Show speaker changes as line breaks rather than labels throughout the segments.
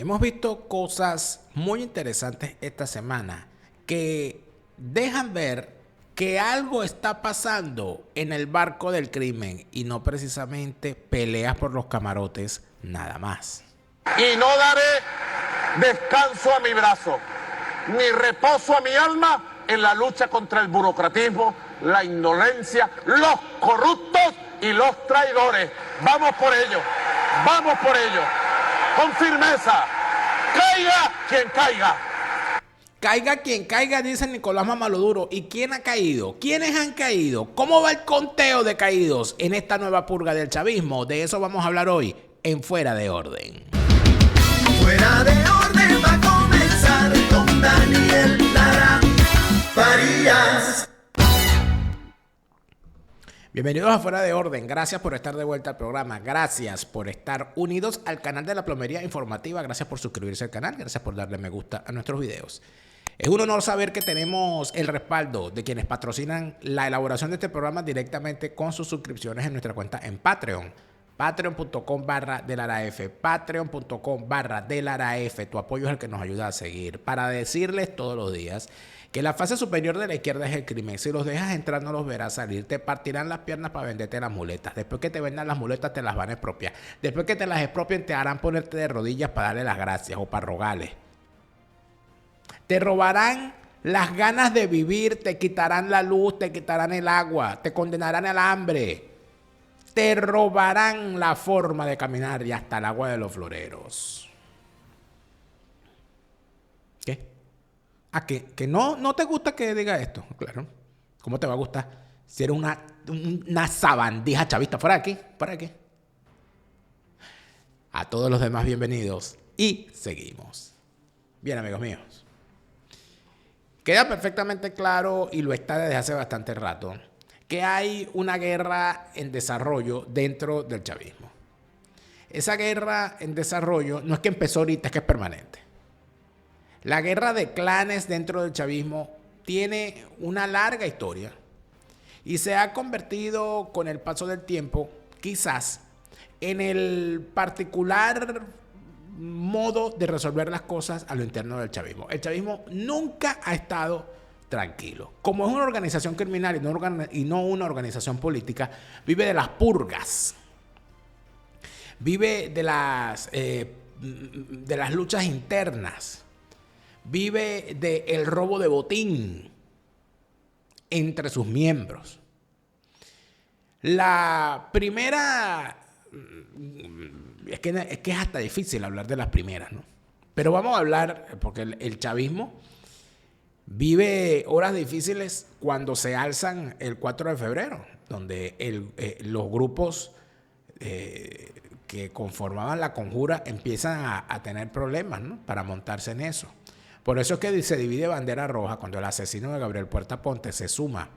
Hemos visto cosas muy interesantes esta semana que dejan ver que algo está pasando en el barco del crimen y no precisamente peleas por los camarotes nada más.
Y no daré descanso a mi brazo, ni reposo a mi alma en la lucha contra el burocratismo, la indolencia, los corruptos y los traidores. Vamos por ello, con firmeza, caiga quien caiga.
Caiga quien caiga, dice Nicolás Mamaloduro. ¿Y quién ha caído? ¿Quiénes han caído? ¿Cómo va el conteo de caídos en esta nueva purga del chavismo? De eso vamos a hablar hoy en Fuera de Orden.
Fuera de Orden va a comenzar con Daniel Lara Farías.
Bienvenidos a Fuera de Orden. Gracias por estar de vuelta al programa. Gracias por estar unidos al canal de la Plomería Informativa. Gracias por suscribirse al canal. Gracias por darle me gusta a nuestros videos. Es un honor saber que tenemos el respaldo de quienes patrocinan la elaboración de este programa directamente con sus suscripciones en nuestra cuenta en Patreon. Patreon.com/DelaraF. Patreon.com/DelaraF. Tu apoyo es el que nos ayuda a seguir. Para decirles todos los días que la fase superior de la izquierda es el crimen. Si los dejas entrar, no los verás salir. Te partirán las piernas para venderte las muletas. Después que te vendan las muletas, te las van a expropiar. Después que te las expropien, te harán ponerte de rodillas para darle las gracias o para rogarles. Te robarán las ganas de vivir, te quitarán la luz, te quitarán el agua, te condenarán al hambre. Te robarán la forma de caminar y hasta el agua de los floreros. ¿Qué? ¿A que no te gusta que diga esto? Claro. ¿Cómo te va a gustar si eres una sabandija chavista? Fuera de aquí, fuera de aquí. A todos los demás, bienvenidos. Y seguimos. Bien, amigos míos. Queda perfectamente claro, y lo está desde hace bastante rato, que hay una guerra en desarrollo dentro del chavismo. Esa guerra en desarrollo no es que empezó ahorita, es que es permanente. La guerra de clanes dentro del chavismo tiene una larga historia y se ha convertido con el paso del tiempo, quizás, en el particular modo de resolver las cosas a lo interno del chavismo. El chavismo nunca ha estado tranquilo. Como es una organización criminal y no una organización política, vive de las purgas, vive de las luchas internas, vive del robo de botín entre sus miembros. La primera, es que es hasta difícil hablar de las primeras, ¿no? Pero vamos a hablar, porque el chavismo vive horas difíciles cuando se alzan el 4 de febrero, donde los grupos que conformaban la conjura empiezan a tener problemas, ¿no?, para montarse en eso. Por eso es que se divide bandera roja cuando el asesino de Gabriel Puerta Ponte se suma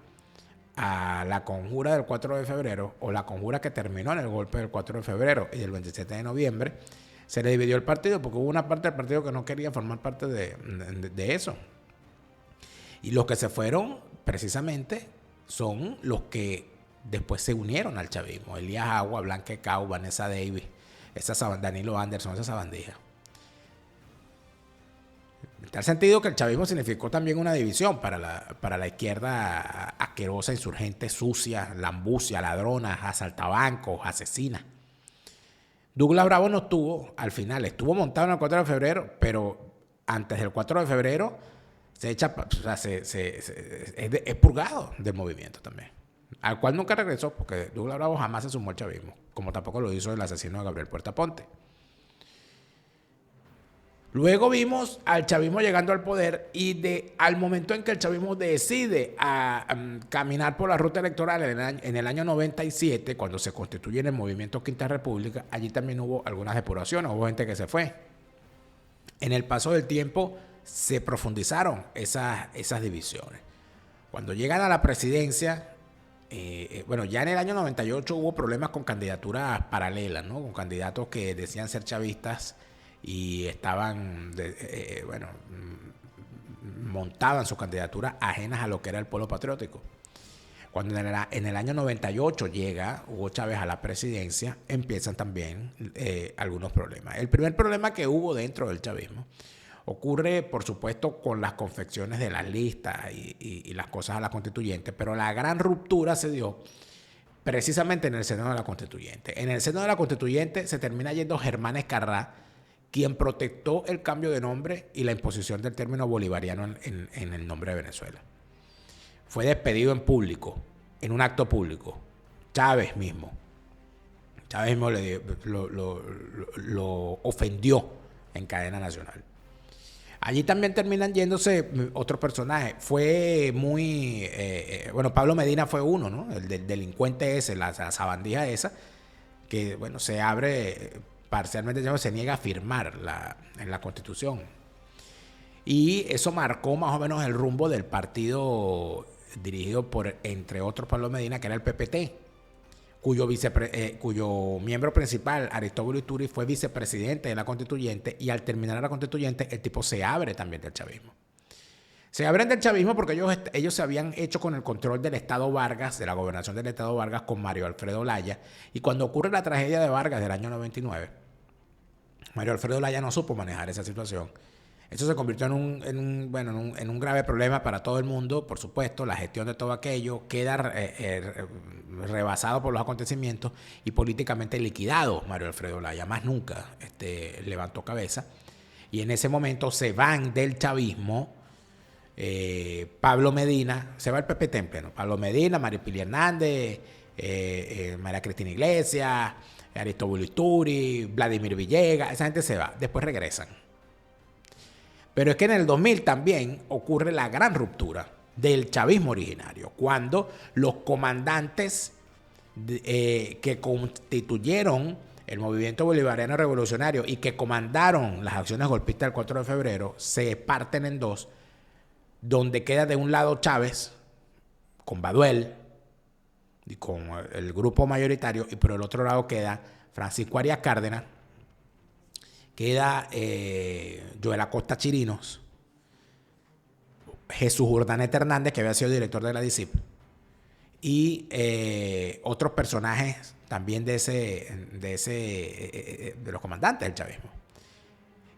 a la conjura del 4 de febrero o la conjura que terminó en el golpe del 4 de febrero y el 27 de noviembre. Se le dividió el partido porque hubo una parte del partido que no quería formar parte de eso. Y los que se fueron precisamente son los que después se unieron al chavismo. Elías Agua, Blanca Cau, Vanessa Davis, Danilo Anderson, esa sabandija. En tal sentido que el chavismo significó también una división para la izquierda asquerosa, insurgente, sucia, lambucia, ladrona, asaltabancos, asesina. Douglas Bravo no estuvo al final, estuvo montado en el 4 de febrero, pero antes del 4 de febrero es purgado del movimiento también, al cual nunca regresó, porque Douglas Bravo jamás se sumó al chavismo, como tampoco lo hizo el asesino de Gabriel Puerta Ponte. Luego vimos al chavismo llegando al poder y al momento en que el chavismo decide caminar por la ruta electoral en el año 97, cuando se constituye en el movimiento Quinta República, allí también hubo algunas depuraciones, hubo gente que se fue. En el paso del tiempo se profundizaron esas divisiones. Cuando llegan a la presidencia, ya en el año 98 hubo problemas con candidaturas paralelas, ¿no?, con candidatos que decían ser chavistas y montaban sus candidaturas ajenas a lo que era el polo patriótico. Cuando en el año 98 llega Hugo Chávez a la presidencia, empiezan también algunos problemas. El primer problema que hubo dentro del chavismo ocurre, por supuesto, con las confecciones de las listas y las cosas a la constituyente, pero la gran ruptura se dio precisamente en el seno de la constituyente. En el seno de la constituyente se termina yendo Germán Escarrá, quien protestó el cambio de nombre y la imposición del término bolivariano en el nombre de Venezuela. Fue despedido en público, en un acto público. Chávez mismo lo ofendió en cadena nacional. Allí también terminan yéndose otros personajes. Fue muy... Pablo Medina fue uno, ¿no? El del delincuente ese, la sabandija esa, que, bueno, se abre parcialmente, se niega a firmar en la Constitución. Y eso marcó más o menos el rumbo del partido dirigido por, entre otros, Pablo Medina, que era el PPT, cuyo miembro principal, Aristóbulo Isturi, fue vicepresidente de la Constituyente, y al terminar la Constituyente el tipo se abre también del chavismo. Se abren del chavismo porque ellos se habían hecho con el control del Estado Vargas, de la gobernación del Estado Vargas, con Mario Alfredo Olaya, y cuando ocurre la tragedia de Vargas del año 99, Mario Alfredo Olaya no supo manejar esa situación. Eso se convirtió en un grave problema para todo el mundo. Por supuesto, la gestión de todo aquello queda rebasado por los acontecimientos y políticamente liquidado. Mario Alfredo Olaya más nunca levantó cabeza. Y en ese momento se van del chavismo Pablo Medina, se va el PPT en pleno. Pablo Medina, María Pili Hernández, María Cristina Iglesias, Aristóbulo Isturi, Vladimir Villegas, esa gente se va. Después regresan. Pero es que en el 2000 también ocurre la gran ruptura del chavismo originario, cuando los comandantes que constituyeron el movimiento bolivariano revolucionario y que comandaron las acciones golpistas del 4 de febrero se parten en dos, donde queda de un lado Chávez con Baduel y con el grupo mayoritario, y por el otro lado queda Francisco Arias Cárdenas, queda Joel Acosta Chirinos, Jesús Urdaneta Hernández, que había sido director de la DICIP, y otros personajes también de los comandantes del chavismo.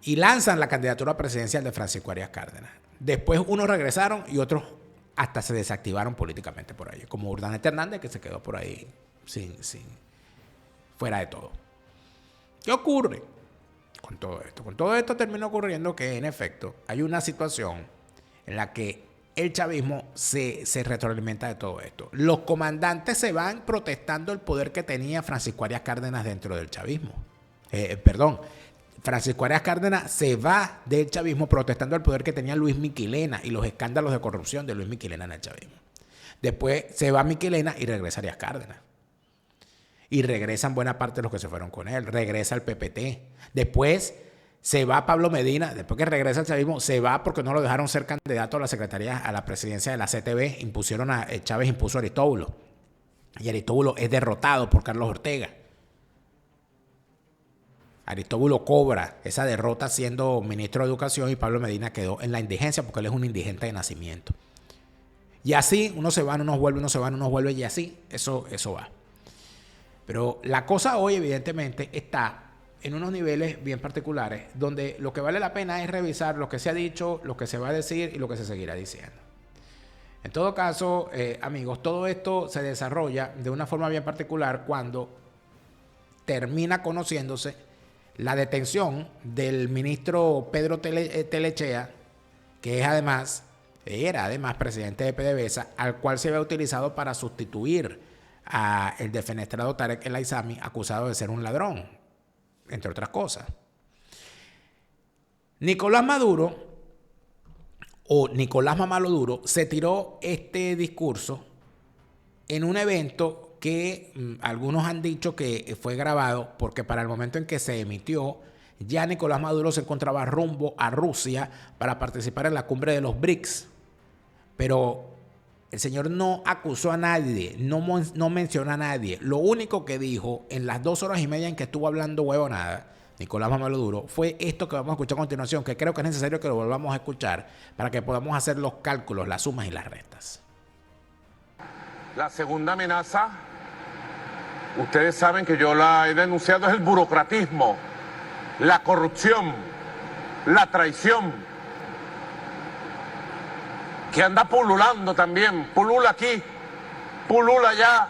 Y lanzan la candidatura presidencial de Francisco Arias Cárdenas. Después unos regresaron y otros hasta se desactivaron políticamente por ahí, como Urdaneta Hernández, que se quedó por ahí fuera de todo. ¿Qué ocurre con todo esto? Con todo esto termina ocurriendo que, en efecto, hay una situación en la que el chavismo se retroalimenta de todo esto. Los comandantes se van protestando el poder que tenía Francisco Arias Cárdenas dentro del chavismo. Francisco Arias Cárdenas se va del chavismo protestando el poder que tenía Luis Miquilena y los escándalos de corrupción de Luis Miquilena en el chavismo. Después se va Miquilena y regresa Arias Cárdenas. Y regresan buena parte de los que se fueron con él. Regresa el PPT. Después se va Pablo Medina. Después que regresa el chavismo, se va porque no lo dejaron ser candidato a la secretaría, a la presidencia de la CTV. Chávez impuso a Aristóbulo. Y Aristóbulo es derrotado por Carlos Ortega. Aristóbulo cobra esa derrota siendo ministro de Educación y Pablo Medina quedó en la indigencia porque él es un indigente de nacimiento. Y así, unos se van, unos vuelven, unos se van, unos vuelven, y así, eso va. Pero la cosa hoy, evidentemente, está en unos niveles bien particulares, donde lo que vale la pena es revisar lo que se ha dicho, lo que se va a decir y lo que se seguirá diciendo. En todo caso, amigos, todo esto se desarrolla de una forma bien particular cuando termina conociéndose la detención del ministro Pedro Telechea, que era además presidente de PDVSA, al cual se había utilizado para sustituir a el defenestrado Tarek El Aizami, acusado de ser un ladrón, entre otras cosas. Nicolás Maduro, o Nicolás Mamaloduro, se tiró este discurso en un evento que algunos han dicho que fue grabado, porque para el momento en que se emitió, ya Nicolás Maduro se encontraba rumbo a Rusia para participar en la cumbre de los BRICS. Pero el señor no acusó a nadie, no mencionó a nadie. Lo único que dijo en las 2 horas y media en que estuvo hablando huevonada Nicolás Mamaloduro fue esto que vamos a escuchar a continuación, que creo que es necesario que lo volvamos a escuchar para que podamos hacer los cálculos, las sumas y las restas.
La segunda amenaza, ustedes saben que yo la he denunciado, es el burocratismo, la corrupción, la traición, que anda pululando también, pulula aquí, pulula allá,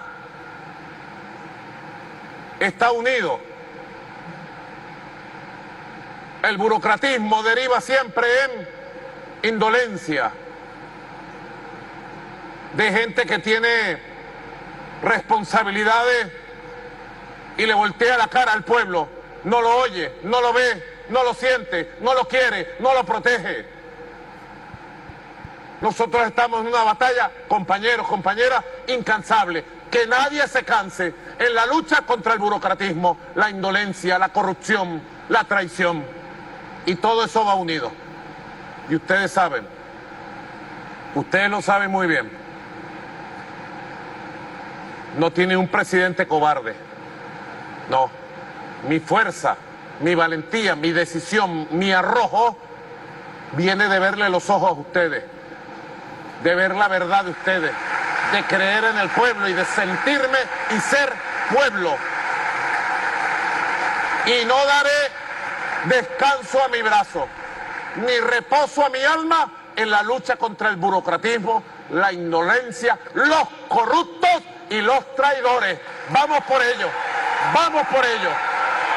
está unido. El burocratismo deriva siempre en indolencia de gente que tiene responsabilidades y le voltea la cara al pueblo, no lo oye, no lo ve, no lo siente, no lo quiere, no lo protege. Nosotros estamos en una batalla, compañeros, compañeras, incansable. Que nadie se canse en la lucha contra el burocratismo, la indolencia, la corrupción, la traición. Y todo eso va unido. Y ustedes saben, ustedes lo saben muy bien. No tiene un presidente cobarde. No. Mi fuerza, mi valentía, mi decisión, mi arrojo viene de verle los ojos a ustedes, de ver la verdad de ustedes, de creer en el pueblo y de sentirme y ser pueblo. Y no daré descanso a mi brazo, ni reposo a mi alma en la lucha contra el burocratismo, la indolencia, los corruptos y los traidores. Vamos por ello,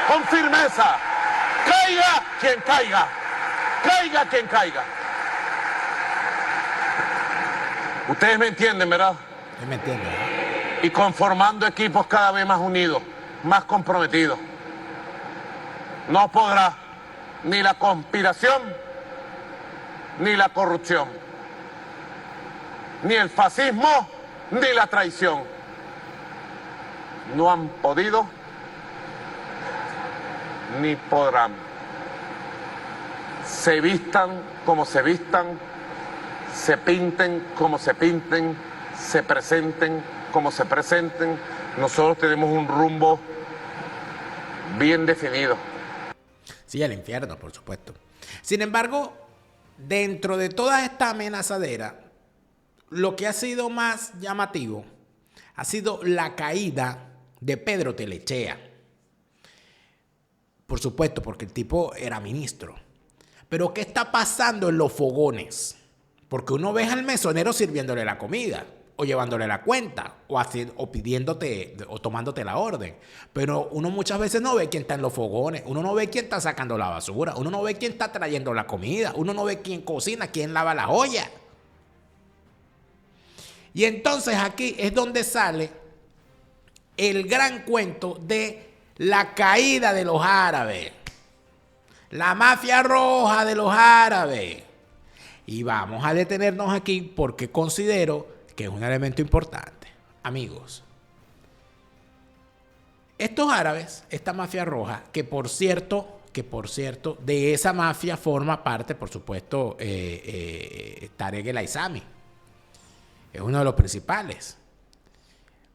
con firmeza. Caiga quien caiga, caiga quien caiga. Ustedes me entienden, ¿verdad?
Sí, me entienden.
Y conformando equipos cada vez más unidos, más comprometidos. No podrá ni la conspiración, ni la corrupción, ni el fascismo, ni la traición. No han podido, ni podrán. Se vistan como se vistan, se pinten como se pinten, se presenten como se presenten. Nosotros tenemos un rumbo bien definido.
Sí, el infierno, por supuesto. Sin embargo, dentro de toda esta amenazadera, lo que ha sido más llamativo ha sido la caída de Pedro Telechea. Por supuesto, porque el tipo era ministro. Pero ¿qué está pasando en los fogones? Porque uno ve al mesonero sirviéndole la comida, o llevándole la cuenta, o pidiéndote, o tomándote la orden. Pero uno muchas veces no ve quién está en los fogones, uno no ve quién está sacando la basura, uno no ve quién está trayendo la comida, uno no ve quién cocina, quién lava la olla. Y entonces aquí es donde sale el gran cuento de la caída de los árabes. La mafia roja de los árabes. Y vamos a detenernos aquí porque considero que es un elemento importante. Amigos, estos árabes, esta mafia roja, que por cierto, de esa mafia forma parte, por supuesto, Tarek El Aissami. Es uno de los principales.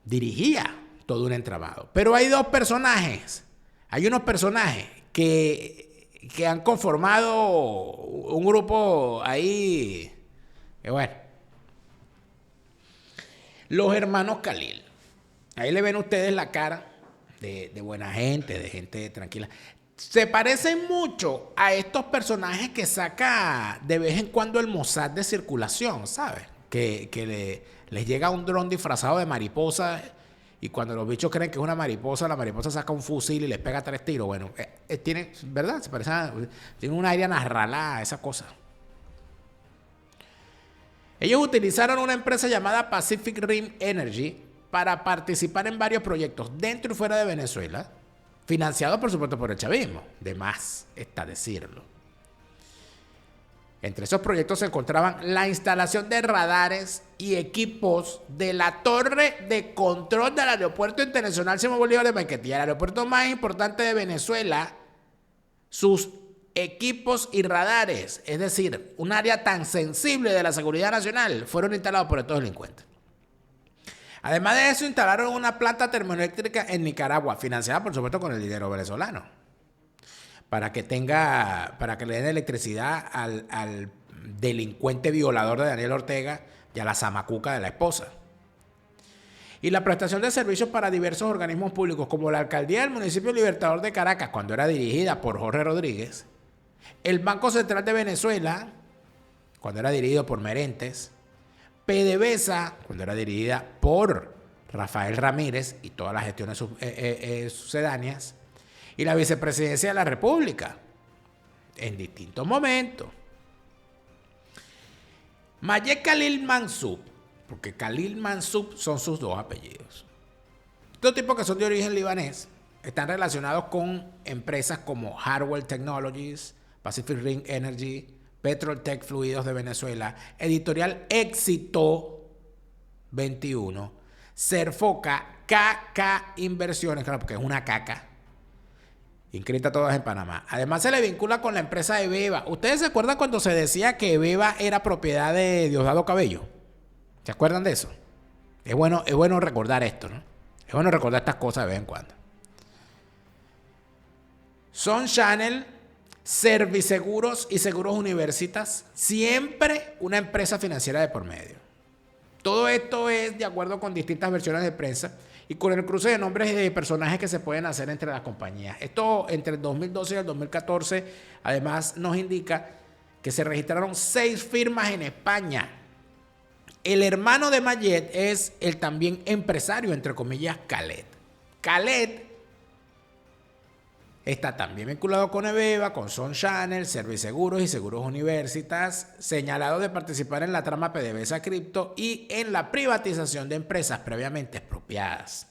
Dirigía todo un entramado. Pero hay dos personajes. Hay unos personajes que han conformado un grupo ahí. Que bueno. Los hermanos Khalil. Ahí le ven ustedes la cara de buena gente, de gente tranquila. Se parecen mucho a estos personajes que saca de vez en cuando el Mossad de circulación, ¿sabes? Que les llega un dron disfrazado de mariposa y cuando los bichos creen que es una mariposa, la mariposa saca un fusil y les pega 3 tiros. Bueno, tienen, ¿verdad? Se parecen, tienen una aire narralada, esa cosa. Ellos utilizaron una empresa llamada Pacific Rim Energy para participar en varios proyectos dentro y fuera de Venezuela, financiados por supuesto por el chavismo, de más está decirlo. Entre esos proyectos se encontraban la instalación de radares y equipos de la torre de control del Aeropuerto Internacional Simón Bolívar de Maiquetía, el aeropuerto más importante de Venezuela. Sus equipos y radares, es decir, un área tan sensible de la seguridad nacional, fueron instalados por estos delincuentes. Además de eso, instalaron una planta termoeléctrica en Nicaragua, financiada por supuesto con el dinero venezolano, para que le den electricidad al delincuente violador de Daniel Ortega y a la zamacuca de la esposa. y la prestación de servicios para diversos organismos públicos, como la Alcaldía del Municipio Libertador de Caracas, cuando era dirigida por Jorge Rodríguez, el Banco Central de Venezuela, cuando era dirigido por Merentes, PDVSA, cuando era dirigida por Rafael Ramírez y todas las gestiones sucedáneas, y la Vicepresidencia de la República, en distintos momentos. Mayek Khalil Mansub, porque Khalil Mansub son sus dos apellidos. Estos tipos que son de origen libanés están relacionados con empresas como Hardware Technologies, Pacific Ring Energy, Petroltech Fluidos de Venezuela, Editorial Éxito 21, Serfoca, KK Inversiones, claro, porque es una caca, inscrita todas en Panamá. Además se le vincula con la empresa Ebeva. ¿Ustedes se acuerdan cuando se decía que Ebeva era propiedad de Diosdado Cabello? ¿Se acuerdan de eso? Es bueno recordar esto, ¿no? Es bueno recordar estas cosas de vez en cuando. Sun Channel, Serviseguros y Seguros Universitas, siempre una empresa financiera de por medio. Todo esto es de acuerdo con distintas versiones de prensa y con el cruce de nombres de personajes que se pueden hacer entre las compañías. Esto entre el 2012 y el 2014, además nos indica que se registraron 6 firmas en España. El hermano de Mayet es el también empresario, entre comillas, Khaled. Khaled está también vinculado con Ebeva, con Sun Channel, Serviseguros y Seguros Universitas, señalado de participar en la trama PDVSA Cripto y en la privatización de empresas previamente expropiadas.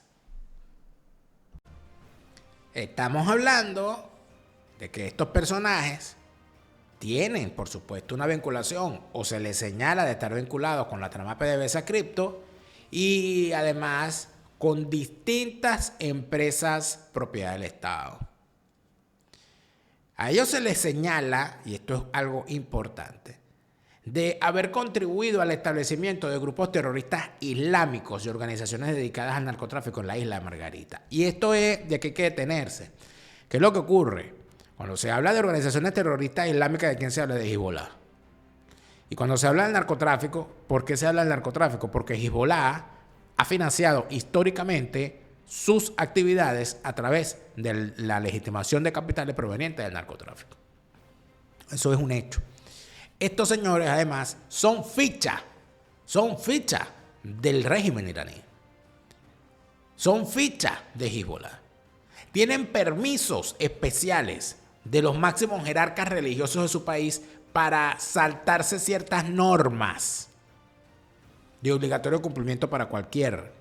Estamos hablando de que estos personajes tienen, por supuesto, una vinculación o se les señala de estar vinculados con la trama PDVSA Cripto y además con distintas empresas propiedad del Estado. A ellos se les señala, y esto es algo importante, de haber contribuido al establecimiento de grupos terroristas islámicos y organizaciones dedicadas al narcotráfico en la isla de Margarita. Y esto es de que hay que detenerse. ¿Qué es lo que ocurre? Cuando se habla de organizaciones terroristas islámicas, ¿de quién se habla? De Hezbollah. Y cuando se habla del narcotráfico, ¿por qué se habla del narcotráfico? Porque Hezbollah ha financiado históricamente sus actividades a través de la legitimación de capitales provenientes del narcotráfico. Eso es un hecho. Estos señores, además, son ficha del régimen iraní. Son ficha de Hezbollah. Tienen permisos especiales de los máximos jerarcas religiosos de su país para saltarse ciertas normas de obligatorio cumplimiento para cualquier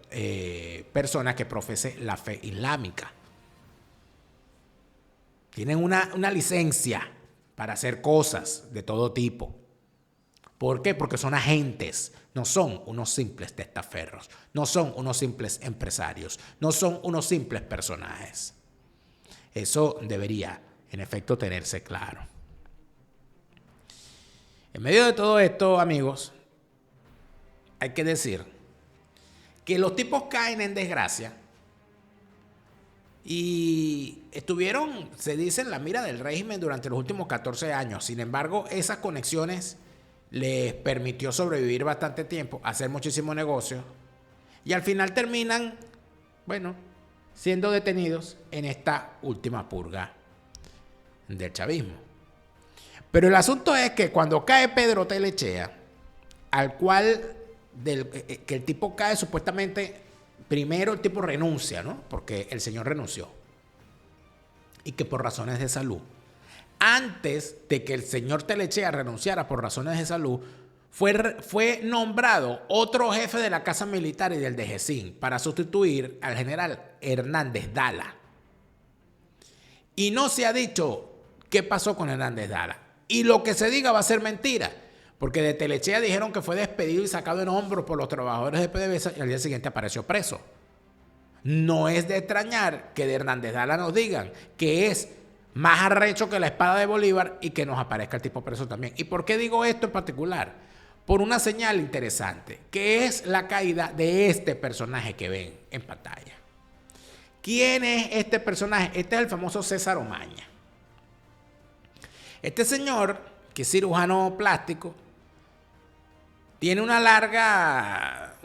persona que profese la fe islámica. Tienen una licencia para hacer cosas de todo tipo. ¿Por qué? Porque son agentes, no son unos simples testaferros, no son unos simples empresarios, no son unos simples personajes. Eso debería, en efecto, tenerse claro. En medio de todo esto, amigos, hay que decir que los tipos caen en desgracia y estuvieron, se dice, en la mira del régimen durante los últimos 14 años. Sin embargo, esas conexiones les permitió sobrevivir bastante tiempo, hacer muchísimo negocio y al final terminan, siendo detenidos en esta última purga del chavismo. Pero el asunto es que cuando cae Pedro Telechea, al cual que el tipo cae supuestamente, primero el tipo renuncia, ¿no? Porque el señor renunció. Y que por razones de salud. Antes de que el señor Telechea renunciara por razones de salud, fue nombrado otro jefe de la Casa Militar y del DGCIN para sustituir al general Hernández Dala. Y no se ha dicho qué pasó con Hernández Dala. Y lo que se diga va a ser mentira. Porque de Telechea dijeron que fue despedido y sacado en hombros por los trabajadores de PDVSA y al día siguiente apareció preso. No es de extrañar que de Hernández Dala nos digan que es más arrecho que la espada de Bolívar y que nos aparezca el tipo preso también. ¿Y por qué digo esto en particular? Por una señal interesante, que es la caída de este personaje que ven en pantalla. ¿Quién es este personaje? Este es el famoso César Omaña. Este señor, que es cirujano plástico, tiene una larga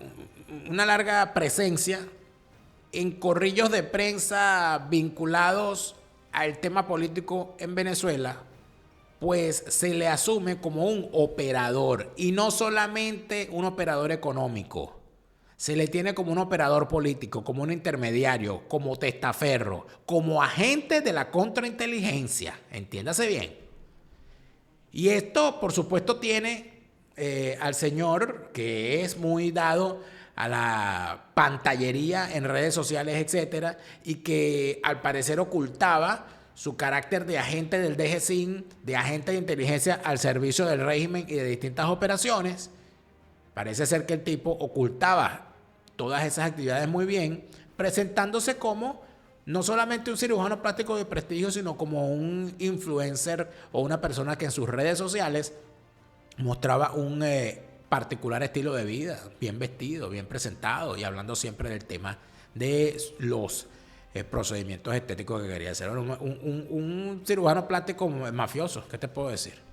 una larga presencia en corrillos de prensa vinculados al tema político en Venezuela, pues se le asume como un operador, y no solamente un operador económico. Se le tiene como un operador político, como un intermediario, como testaferro, como agente de la contrainteligencia. Entiéndase bien. Y esto, por supuesto, tiene al señor, que es muy dado a la pantallería en redes sociales, etcétera, y que al parecer ocultaba su carácter de agente del DGCIN, de agente de inteligencia al servicio del régimen y de distintas operaciones. Parece ser que el tipo ocultaba todas esas actividades muy bien, presentándose como no solamente un cirujano plástico de prestigio, sino como un influencer o una persona que en sus redes sociales mostraba un particular estilo de vida, bien vestido, bien presentado, y hablando siempre del tema de los procedimientos estéticos que quería hacer. Un cirujano plástico mafioso, ¿qué te puedo decir?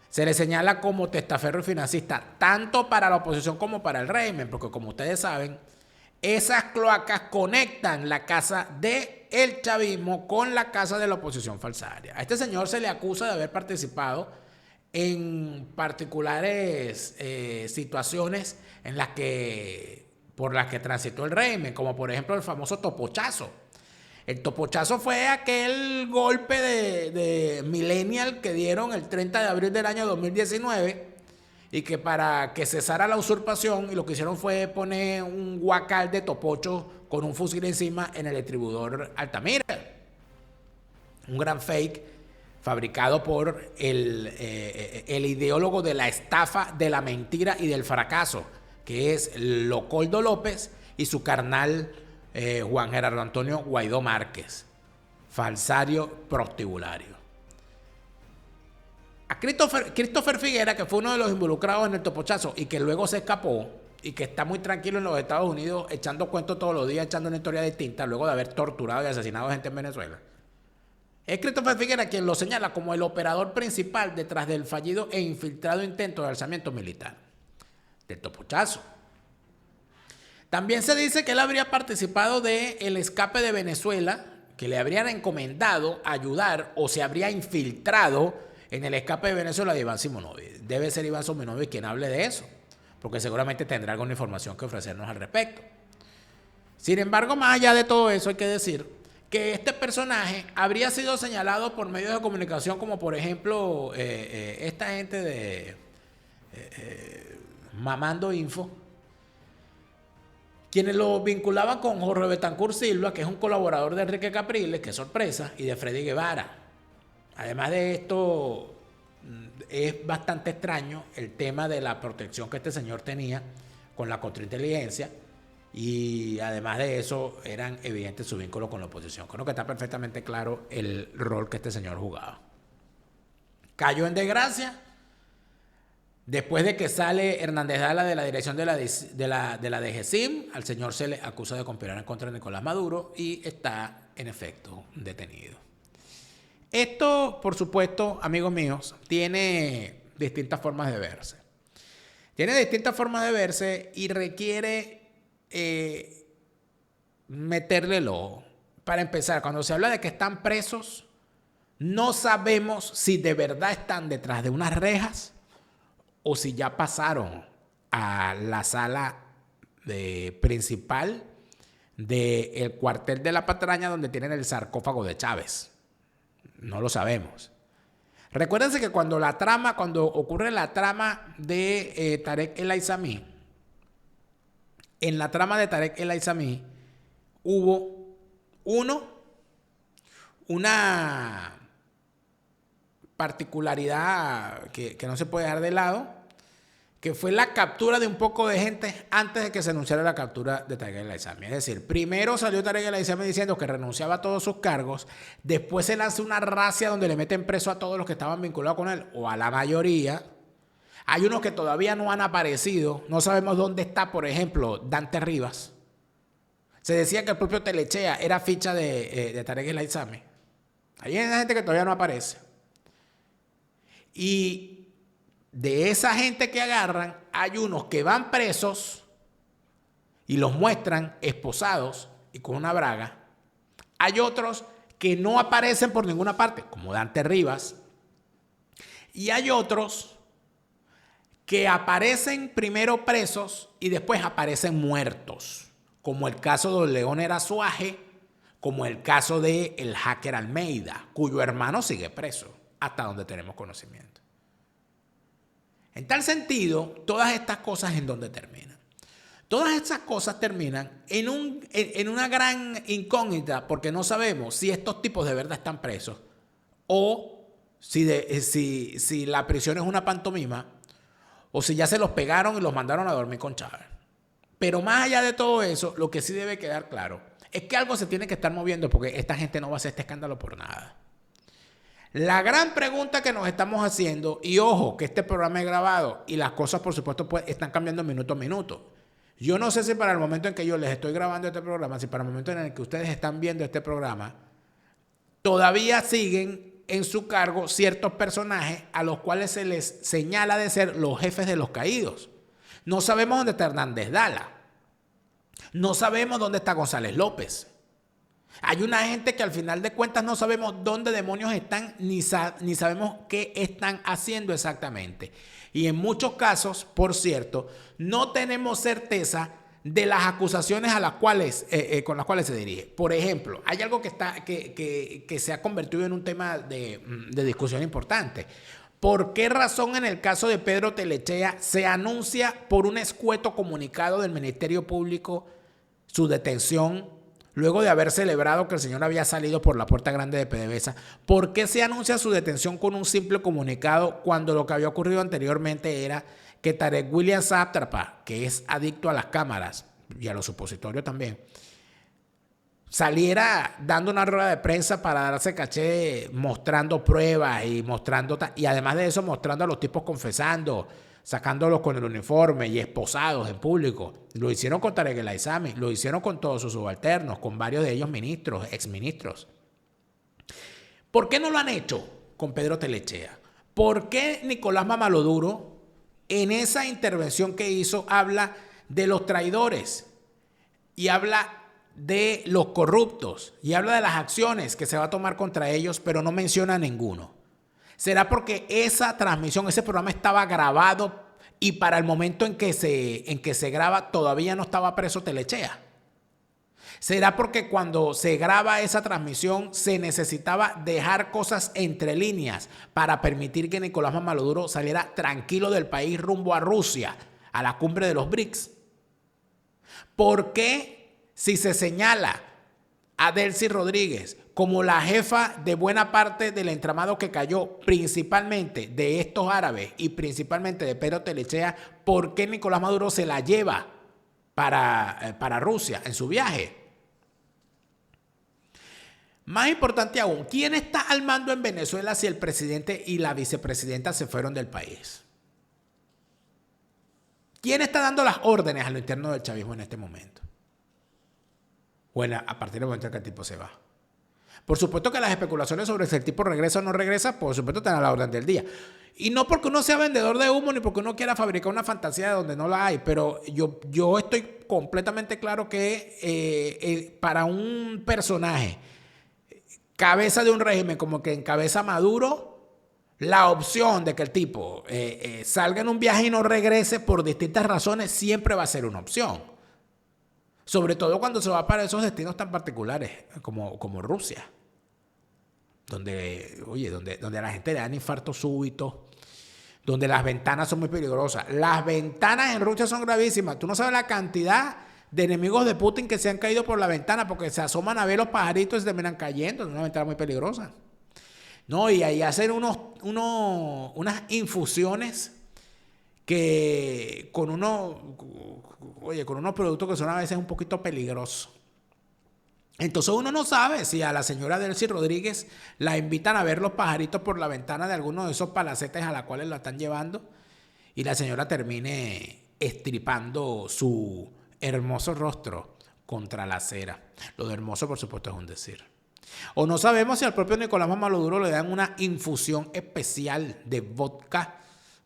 Se le señala como testaferro y financista, tanto para la oposición como para el régimen, porque como ustedes saben, esas cloacas conectan la casa del chavismo con la casa de la oposición falsaria. A este señor se le acusa de haber participado en particulares situaciones por las que transitó el régimen, como por ejemplo el famoso topochazo. El topochazo fue aquel golpe de millennial que dieron el 30 de abril del año 2019, y que para que cesara la usurpación, y lo que hicieron fue poner un guacal de topocho con un fusil encima en el distribuidor Altamira. Un gran fake fabricado por el ideólogo de la estafa, de la mentira y del fracaso, que es Leopoldo López, y su carnal Juan Gerardo Antonio Guaidó Márquez, falsario prostibulario. A Christopher Figuera, que fue uno de los involucrados en el topochazo y que luego se escapó y que está muy tranquilo en los Estados Unidos echando cuentos todos los días, echando una historia distinta luego de haber torturado y asesinado gente en Venezuela, es Christopher Figuera quien lo señala como el operador principal detrás del fallido e infiltrado intento de alzamiento militar del topochazo. También se dice que él habría participado del escape de Venezuela, que le habrían encomendado ayudar o se habría infiltrado en el escape de Venezuela de Iván Simonovic. Debe ser Iván Simonovic quien hable de eso, porque seguramente tendrá alguna información que ofrecernos al respecto. Sin embargo, más allá de todo eso, hay que decir que este personaje habría sido señalado por medios de comunicación como, por ejemplo, esta gente de Mamando Info, quienes lo vinculaban con Jorge Betancourt Silva, que es un colaborador de Enrique Capriles, qué sorpresa, y de Freddy Guevara. Además de esto, es bastante extraño el tema de la protección que este señor tenía con la contrainteligencia, y además de eso eran evidentes su vínculo con la oposición. Creo que está perfectamente claro el rol que este señor jugaba. Cayó en desgracia después de que sale Hernández Dala de la dirección de la DGCIM. Al señor se le acusa de conspirar en contra de Nicolás Maduro y está en efecto detenido. Esto, por supuesto, amigos míos, tiene distintas formas de verse. Tiene distintas formas de verse y requiere meterle el ojo. Para empezar, cuando se habla de que están presos, no sabemos si de verdad están detrás de unas rejas o si ya pasaron a la sala principal del cuartel de la Patraña, donde tienen el sarcófago de Chávez. No lo sabemos. Recuérdense que cuando ocurre la trama de Tarek El Aissami, en la trama de Tarek El Aissami hubo una particularidad que no se puede dejar de lado, que fue la captura de un poco de gente antes de que se anunciara la captura de Tarek El Aissami. Es decir, primero salió Tarek El Aissami diciendo que renunciaba a todos sus cargos, después se lanza una racia donde le meten preso a todos los que estaban vinculados con él, o a la mayoría. Hay unos que todavía no han aparecido, no sabemos dónde está, por ejemplo, Dante Rivas. Se decía que el propio Telechea era ficha de Tarek El Aissami. Hay gente que todavía no aparece. Y de esa gente que agarran, hay unos que van presos y los muestran esposados y con una braga. Hay otros que no aparecen por ninguna parte, como Dante Rivas. Y hay otros que aparecen primero presos y después aparecen muertos, como el caso de León Erazuaje, como el caso de el hacker Almeida, cuyo hermano sigue preso, hasta donde tenemos conocimiento. En tal sentido, todas estas cosas ¿en dónde terminan? Todas estas cosas terminan en una gran incógnita, porque no sabemos si estos tipos de verdad están presos o si la prisión es una pantomima o si ya se los pegaron y los mandaron a dormir con Chávez. Pero más allá de todo eso, lo que sí debe quedar claro es que algo se tiene que estar moviendo, porque esta gente no va a hacer este escándalo por nada. La gran pregunta que nos estamos haciendo, y ojo, que este programa es grabado y las cosas, por supuesto, pues, están cambiando minuto a minuto. Yo no sé si para el momento en que yo les estoy grabando este programa, si para el momento en el que ustedes están viendo este programa, todavía siguen en su cargo ciertos personajes a los cuales se les señala de ser los jefes de los caídos. No sabemos dónde está Hernández Dala. No sabemos dónde está González López. Hay una gente que al final de cuentas no sabemos dónde demonios están ni sabemos qué están haciendo exactamente. Y en muchos casos, por cierto, no tenemos certeza de las acusaciones a las cuales, con las cuales se dirige. Por ejemplo, hay algo que se ha convertido en un tema de discusión importante. ¿Por qué razón en el caso de Pedro Telechea se anuncia por un escueto comunicado del Ministerio Público su detención luego de haber celebrado que el señor había salido por la puerta grande de PDVSA? ¿Por qué se anuncia su detención con un simple comunicado cuando lo que había ocurrido anteriormente era que Tarek William Sátrapa, que es adicto a las cámaras y a los supositorios también, saliera dando una rueda de prensa para darse caché, mostrando pruebas y además de eso mostrando a los tipos confesando, sacándolos con el uniforme y esposados en público? Lo hicieron con Tarek El Aizami, lo hicieron con todos sus subalternos, con varios de ellos ministros, exministros. ¿Por qué no lo han hecho con Pedro Telechea? ¿Por qué Nicolás Mamaloduro en esa intervención que hizo habla de los traidores y habla de los corruptos y habla de las acciones que se va a tomar contra ellos, pero no menciona a ninguno? ¿Será porque esa transmisión, ese programa estaba grabado y para el momento en que se graba todavía no estaba preso Telechea? ¿Será porque cuando se graba esa transmisión se necesitaba dejar cosas entre líneas para permitir que Nicolás Mamaloduro saliera tranquilo del país rumbo a Rusia, a la cumbre de los BRICS? ¿Por qué, si se señala a Delcy Rodríguez como la jefa de buena parte del entramado que cayó, principalmente de estos árabes y principalmente de Pedro Telechea, por qué Nicolás Maduro se la lleva para Rusia en su viaje? Más importante aún, ¿quién está al mando en Venezuela si el presidente y la vicepresidenta se fueron del país? ¿Quién está dando las órdenes a lo interno del chavismo en este momento? Bueno, a partir del momento en que el tipo se va. Por supuesto que las especulaciones sobre si el tipo regresa o no regresa, por supuesto están a la orden del día. Y no porque uno sea vendedor de humo ni porque uno quiera fabricar una fantasía de donde no la hay, pero yo estoy completamente claro que para un personaje cabeza de un régimen como que encabeza Maduro, la opción de que el tipo salga en un viaje y no regrese por distintas razones siempre va a ser una opción. Sobre todo cuando se va para esos destinos tan particulares como Rusia. Donde a la gente le dan infartos súbitos, donde las ventanas son muy peligrosas. Las ventanas en Rusia son gravísimas. Tú no sabes la cantidad de enemigos de Putin que se han caído por la ventana porque se asoman a ver los pajaritos y se terminan cayendo. Es una ventana muy peligrosa. No, y ahí hacen unas infusiones que con unos productos que son a veces un poquito peligrosos. Entonces uno no sabe si a la señora Delcy Rodríguez la invitan a ver los pajaritos por la ventana de alguno de esos palacetes a los cuales la están llevando y la señora termine estripando su hermoso rostro contra la acera. Lo de hermoso, por supuesto, es un decir. O no sabemos si al propio Nicolás Mamaloduro le dan una infusión especial de vodka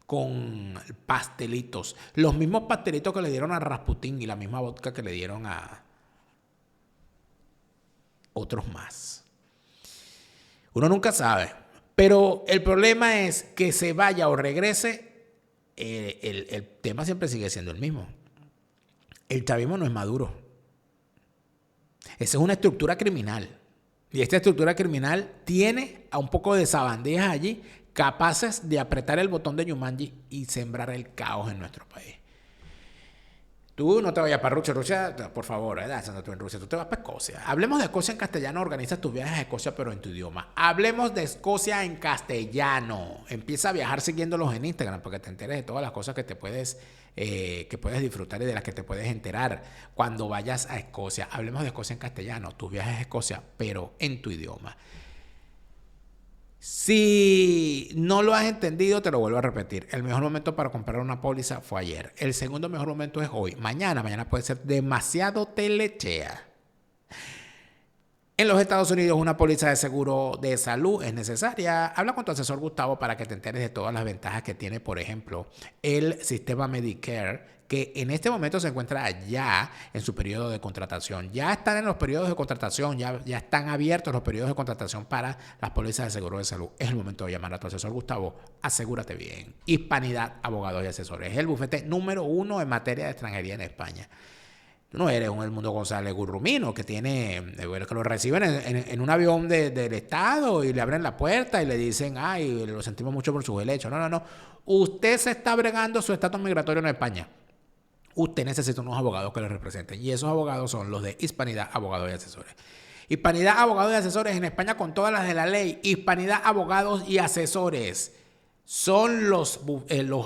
con pastelitos. Los mismos pastelitos que le dieron a Rasputín y la misma vodka que le dieron a otros más. Uno nunca sabe. Pero el problema es que se vaya o regrese, el tema siempre sigue siendo el mismo. El chavismo no es Maduro. Esa es una estructura criminal. Y esta estructura criminal tiene a un poco de sabandijas allí capaces de apretar el botón de Yumanji y sembrar el caos en nuestro país. Tú no te vayas para Rusia. Rusia, por favor, tú en Rusia, tú te vas para Escocia. Hablemos de Escocia en castellano, organizas tus viajes a Escocia, pero en tu idioma. Hablemos de Escocia en castellano. Empieza a viajar siguiéndolos en Instagram para que te enteres de todas las cosas que puedes disfrutar y de las que te puedes enterar cuando vayas a Escocia. Hablemos de Escocia en castellano, tus viajes a Escocia, pero en tu idioma. Si no lo has entendido, te lo vuelvo a repetir. El mejor momento para comprar una póliza fue ayer. El segundo mejor momento es hoy. Mañana puede ser demasiado telechea. En los Estados Unidos, una póliza de seguro de salud es necesaria. Habla con tu asesor Gustavo para que te enteres de todas las ventajas que tiene, por ejemplo, el sistema Medicare, que en este momento se encuentra ya en su periodo de contratación. Ya están en los periodos de contratación, ya están abiertos los periodos de contratación para las pólizas de seguro de salud. Es el momento de llamar a tu asesor Gustavo. Asegúrate bien. Hispanidad, abogados y asesores. Es el bufete número 1 en materia de extranjería en España. Tú no eres un Edmundo González Gurrumino que que lo reciben en un avión del Estado y le abren la puerta y le dicen, ay, lo sentimos mucho por sus helechos. No. Usted se está bregando su estatus migratorio en España. Usted necesita unos abogados que le representen. Y esos abogados son los de Hispanidad, Abogados y Asesores. Hispanidad, Abogados y Asesores en España con todas las de la ley. Hispanidad, Abogados y Asesores son los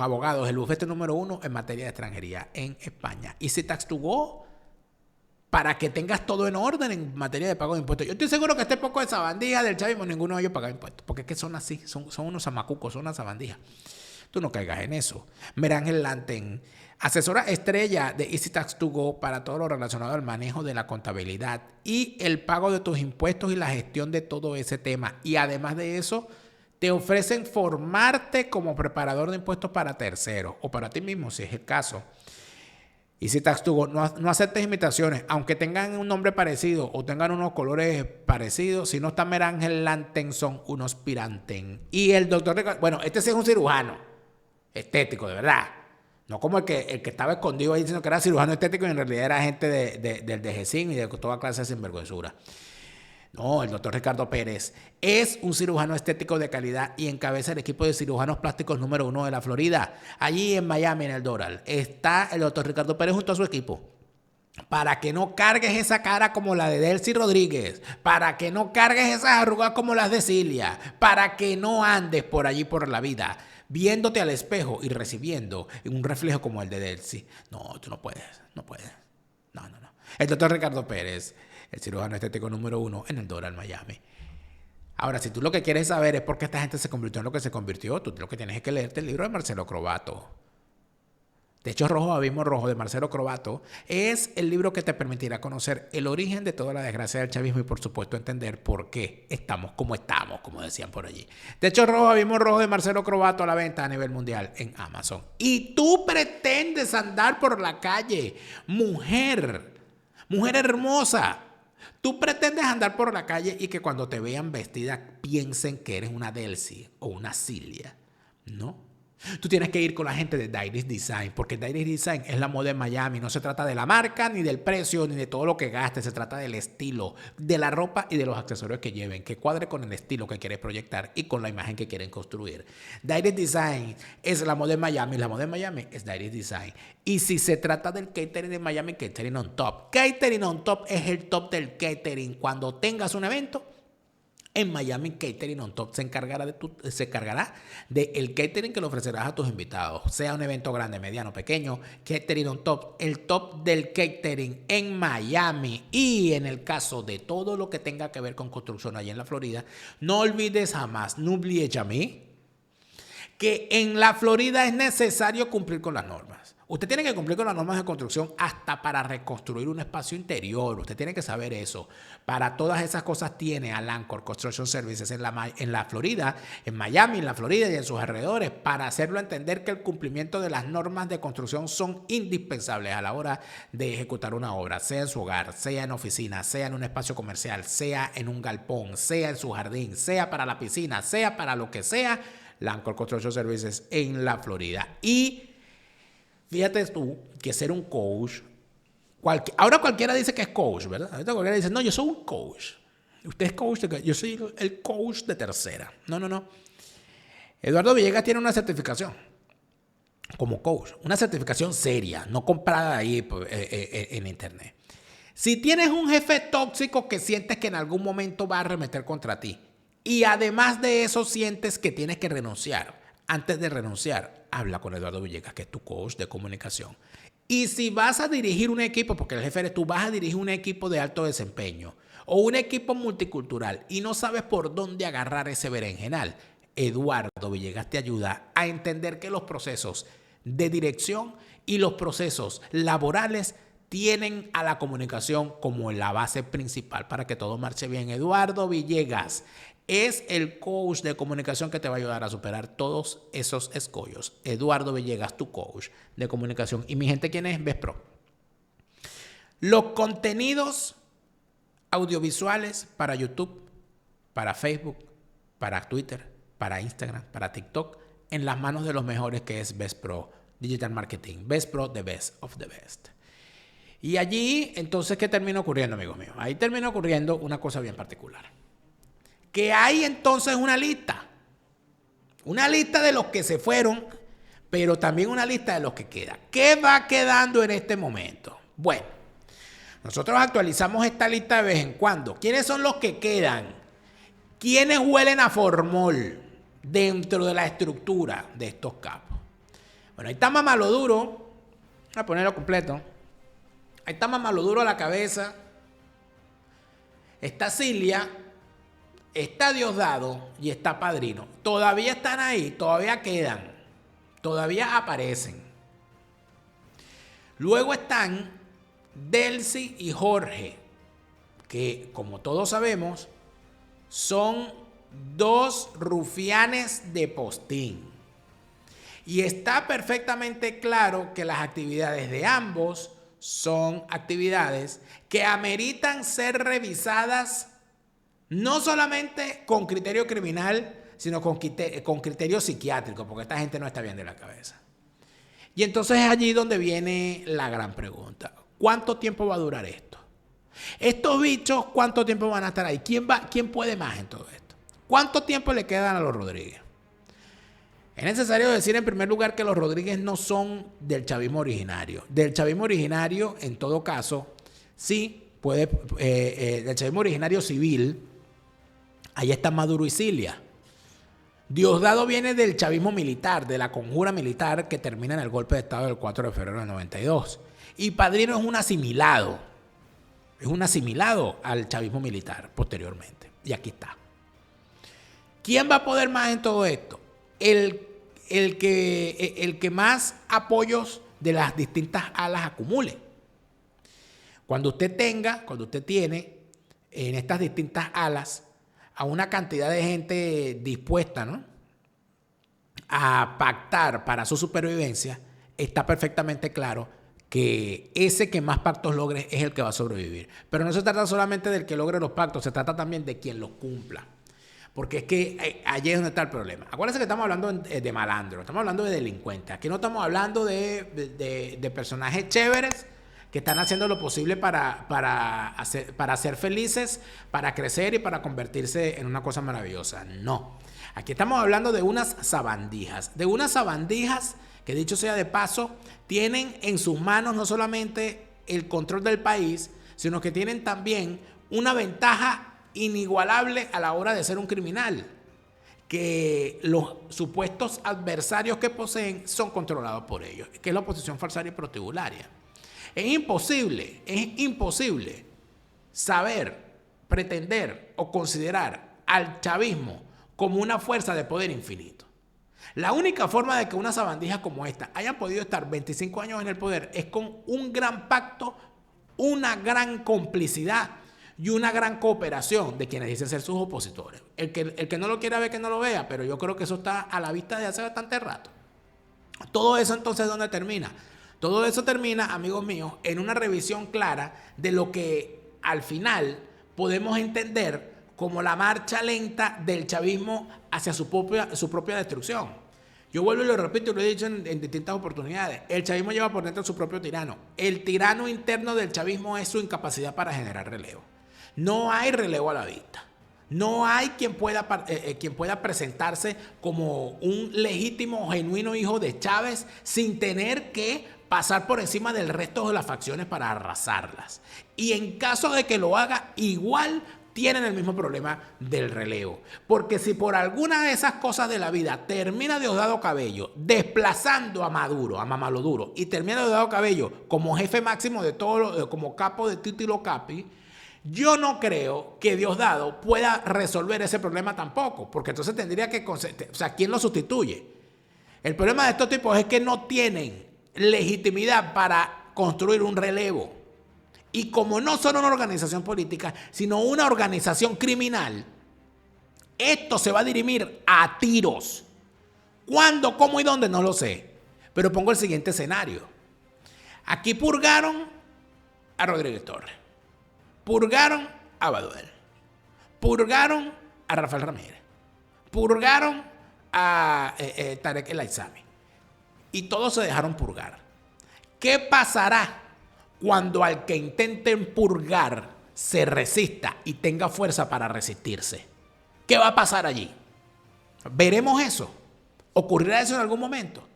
abogados, el bufete número 1 en materia de extranjería en España. Easy Tax to Go, para que tengas todo en orden en materia de pago de impuestos. Yo estoy seguro que este poco de sabandija del chavismo, ninguno de ellos paga impuestos. Porque es que son así, son unos zamacucos, son unas sabandijas. Tú no caigas en eso. Merángel Lanten, asesora estrella de Easy Tax to Go para todo lo relacionado al manejo de la contabilidad y el pago de tus impuestos y la gestión de todo ese tema. Y además de eso, te ofrecen formarte como preparador de impuestos para terceros o para ti mismo, si es el caso. Easy Tax to Go, no aceptes imitaciones, aunque tengan un nombre parecido o tengan unos colores parecidos. Si no está Merángel Lanten, son unos piranten. Y el doctor Ricardo, bueno, este sí es un cirujano estético, de verdad. No como el que estaba escondido ahí diciendo que era cirujano estético y en realidad era gente del DGCIN y de toda clase de sinvergüenzura. No, el doctor Ricardo Pérez es un cirujano estético de calidad y encabeza el equipo de cirujanos plásticos número 1 de la Florida. Allí en Miami, en el Doral, está el doctor Ricardo Pérez junto a su equipo. Para que no cargues esa cara como la de Delcy Rodríguez, para que no cargues esas arrugas como las de Cilia, para que no andes por allí por la vida viéndote al espejo y recibiendo un reflejo como el de Delcy. No, tú no puedes. No. El doctor Ricardo Pérez, el cirujano estético número 1 en el Doral, Miami. Ahora, si tú lo que quieres saber es por qué esta gente se convirtió en lo que se convirtió, tú lo que tienes es que leerte el libro de Marcelo Crobato. Techo Rojo, Abismo Rojo, de Marcelo Crobato, es el libro que te permitirá conocer el origen de toda la desgracia del chavismo y, por supuesto, entender por qué estamos, como decían por allí. Techo Rojo, Abismo Rojo, de Marcelo Crobato, a la venta a nivel mundial en Amazon. Y tú pretendes andar por la calle, mujer hermosa. Tú pretendes andar por la calle y que cuando te vean vestida piensen que eres una Delcy o una Cilia. No. Tú tienes que ir con la gente de Dairis Design, porque Dairis Design es la moda en Miami. No se trata de la marca, ni del precio, ni de todo lo que gastes. Se trata del estilo, de la ropa y de los accesorios que lleven, que cuadre con el estilo que quieres proyectar y con la imagen que quieren construir. Dairis Design es la moda en Miami. La moda en Miami es Dairis Design. Y si se trata del catering de Miami, Catering on Top. Catering on Top es el top del catering. Cuando tengas un evento, en Miami, Catering on Top se encargará del catering que le ofrecerás a tus invitados. Sea un evento grande, mediano, pequeño, Catering on Top, el top del catering en Miami. Y en el caso de todo lo que tenga que ver con construcción allá en la Florida, no olvides jamás, n'oubliez jamais, que en la Florida es necesario cumplir con las normas. Usted tiene que cumplir con las normas de construcción hasta para reconstruir un espacio interior. Usted tiene que saber eso. Para todas esas cosas tiene a Lancor Construction Services en la Florida, en Miami, en la Florida y en sus alrededores, para hacerlo entender que el cumplimiento de las normas de construcción son indispensables a la hora de ejecutar una obra, sea en su hogar, sea en oficina, sea en un espacio comercial, sea en un galpón, sea en su jardín, sea para la piscina, sea para lo que sea. Lancor Construction Services en la Florida. Y fíjate tú que ser un coach, ahora cualquiera dice que es coach, ¿verdad? Ahorita cualquiera dice, no, yo soy un coach. Usted es coach, yo soy el coach de tercera. No. Eduardo Villegas tiene una certificación como coach, una certificación seria, no comprada ahí en internet. Si tienes un jefe tóxico que sientes que en algún momento va a arremeter contra ti, y además de eso sientes que tienes que renunciar, antes de renunciar, habla con Eduardo Villegas, que es tu coach de comunicación. Y si vas a dirigir un equipo, porque el jefe eres tú, vas a dirigir un equipo de alto desempeño o un equipo multicultural y no sabes por dónde agarrar ese berenjenal, Eduardo Villegas te ayuda a entender que los procesos de dirección y los procesos laborales tienen a la comunicación como la base principal para que todo marche bien. Eduardo Villegas es el coach de comunicación que te va a ayudar a superar todos esos escollos. Eduardo Villegas, tu coach de comunicación. Y mi gente, ¿quién es? Vespro. Los contenidos audiovisuales para YouTube, para Facebook, para Twitter, para Instagram, para TikTok, en las manos de los mejores, que es Vespro Digital Marketing. Vespro, the best of the best. Y allí, entonces, ¿qué termina ocurriendo, amigos míos? Ahí termina ocurriendo una cosa bien particular. Que hay entonces una lista de los que se fueron, pero también una lista de los que quedan. ¿Qué va quedando en este momento? Bueno, nosotros actualizamos esta lista de vez en cuando. ¿Quiénes son los que quedan? ¿Quiénes huelen a formol dentro de la estructura de estos capos? Bueno, ahí está Mamaloduro. Voy a ponerlo completo. Ahí está Mamaloduro a la cabeza. Está Cilia. Está Diosdado y está Padrino. Todavía están ahí, todavía quedan, todavía aparecen. Luego están Delcy y Jorge, que como todos sabemos, son dos rufianes de postín. Y está perfectamente claro que las actividades de ambos son actividades que ameritan ser revisadas no solamente con criterio criminal, sino con criterio psiquiátrico, porque esta gente no está bien de la cabeza. Y entonces es allí donde viene la gran pregunta. ¿Cuánto tiempo va a durar esto? Estos bichos, ¿cuánto tiempo van a estar ahí? ¿Quién puede más en todo esto? ¿Cuánto tiempo le quedan a los Rodríguez? Es necesario decir en primer lugar que los Rodríguez no son del chavismo originario. Del chavismo originario, en todo caso, sí puede, del chavismo originario civil. Ahí está Maduro y Cilia. Diosdado viene del chavismo militar, de la conjura militar que termina en el golpe de Estado del 4 de febrero del 92. Y Padrino es un asimilado. Es un asimilado al chavismo militar posteriormente. Y aquí está. ¿Quién va a poder más en todo esto? El que más apoyos de las distintas alas acumule. Cuando usted tiene en estas distintas alas a una cantidad de gente dispuesta, ¿no?, a pactar para su supervivencia, está perfectamente claro que ese que más pactos logre es el que va a sobrevivir. Pero no se trata solamente del que logre los pactos, se trata también de quien los cumpla. Porque es que allí es donde está el problema. Acuérdense que estamos hablando de malandros, estamos hablando de delincuentes. Aquí no estamos hablando de personajes chéveres que están haciendo lo posible para ser felices, para crecer y para convertirse en una cosa maravillosa. No. Aquí estamos hablando de unas sabandijas. De unas sabandijas que, dicho sea de paso, tienen en sus manos no solamente el control del país, sino que tienen también una ventaja inigualable a la hora de ser un criminal, que los supuestos adversarios que poseen son controlados por ellos, que es la oposición falsaria y protibularia. Es imposible saber, pretender o considerar al chavismo como una fuerza de poder infinito. La única forma de que una sabandija como esta haya podido estar 25 años en el poder es con un gran pacto, una gran complicidad y una gran cooperación de quienes dicen ser sus opositores. El que no lo quiera ver, que no lo vea, pero yo creo que eso está a la vista de hace bastante rato. Todo eso entonces, ¿dónde termina? Todo eso termina, amigos míos, en una revisión clara de lo que al final podemos entender como la marcha lenta del chavismo hacia su propia destrucción. Yo vuelvo y lo repito y lo he dicho en distintas oportunidades. El chavismo lleva por dentro su propio tirano. El tirano interno del chavismo es su incapacidad para generar relevo. No hay relevo a la vista. No hay quien pueda presentarse como un legítimo o genuino hijo de Chávez sin tener que pasar por encima del resto de las facciones para arrasarlas. Y en caso de que lo haga, igual tienen el mismo problema del relevo. Porque si por alguna de esas cosas de la vida termina Diosdado Cabello desplazando a Maduro, a Mamaloduro, y termina Diosdado Cabello como jefe máximo de todo, como capo de Tito y lo Capi, yo no creo que Diosdado pueda resolver ese problema tampoco, porque entonces tendría que... O sea, ¿quién lo sustituye? El problema de estos tipos es que no tienen legitimidad para construir un relevo. Y como no son una organización política, sino una organización criminal, esto se va a dirimir a tiros. ¿Cuándo, cómo y dónde? No lo sé. Pero pongo el siguiente escenario. Aquí purgaron a Rodríguez Torres. Purgaron a Baduel. Purgaron a Rafael Ramírez. Purgaron a Tarek El Aizami. Y todos se dejaron purgar. ¿Qué pasará cuando al que intenten purgar se resista y tenga fuerza para resistirse? ¿Qué va a pasar allí? ¿Veremos eso? ¿Ocurrirá eso en algún momento?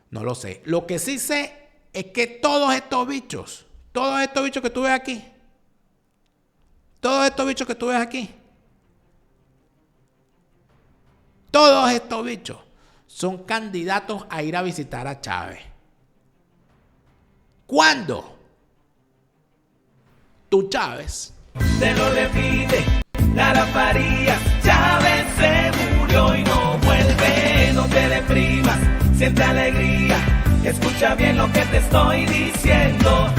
No lo sé. Lo que sí sé es que todos estos bichos que tú ves aquí, todos estos bichos son candidatos a ir a visitar a Chávez. ¿Cuándo? Tú, Chávez.
Te lo repite, Lara Farías. Chávez se murió y no vuelve. No te deprimas, siente alegría. Escucha bien lo que te estoy diciendo.